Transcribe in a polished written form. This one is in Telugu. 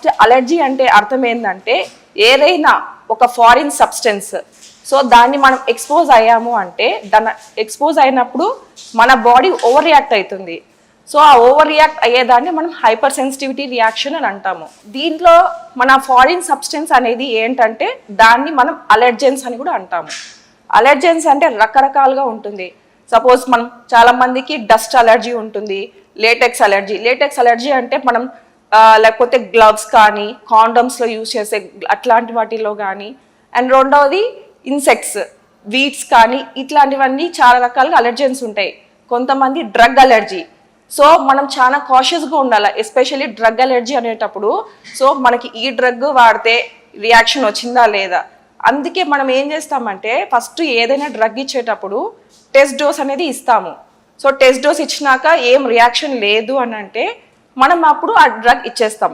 ఫస్ట్ అలర్జీ అంటే అర్థం ఏంటంటే ఏదైనా ఒక ఫారిన్ సబ్స్టెన్స్ సో దాన్ని మనం ఎక్స్పోజ్ అయ్యాము అంటే దాన్ని ఎక్స్పోజ్ అయినప్పుడు మన బాడీ ఓవర్ రియాక్ట్ అవుతుంది. సో ఆ ఓవర్ రియాక్ట్ అయ్యేదాన్ని మనం హైపర్ సెన్సిటివిటీ రియాక్షన్ అని అంటాము. దీంట్లో మన ఫారిన్ సబ్స్టెన్స్ అనేది ఏంటంటే దాన్ని మనం అలర్జెన్స్ అని కూడా అంటాము. అలర్జెన్స్ అంటే రకరకాలుగా ఉంటుంది. సపోజ్ మనం చాలా మందికి డస్ట్ అలర్జీ ఉంటుంది, లేటెక్స్ అలర్జీ అంటే మనం లేకపోతే గ్లవ్స్ కానీ కాండమ్స్లో యూజ్ చేసే అట్లాంటి వాటిలో కానీ. అండ్ రెండవది ఇన్సెక్ట్స్, వీడ్స్ కానీ ఇట్లాంటివన్నీ చాలా రకాలుగా అలర్జెన్స్ ఉంటాయి. కొంతమంది డ్రగ్ అలర్జీ. సో మనం చాలా కాషియస్గా ఉండాలి, ఎస్పెషల్లీ డ్రగ్ అలర్జీ అనేటప్పుడు. సో మనకి ఈ డ్రగ్ వాడితే రియాక్షన్ వచ్చిందా లేదా, అందుకే మనం ఏం చేస్తామంటే ఫస్ట్ ఏదైనా డ్రగ్ ఇచ్చేటప్పుడు టెస్ట్ డోస్ అనేది ఇస్తాము. సో టెస్ట్ డోస్ ఇచ్చినాక ఏం రియాక్షన్ లేదు అని అంటే మనం అప్పుడు ఆ డ్రగ్ ఇచ్చేస్తాం.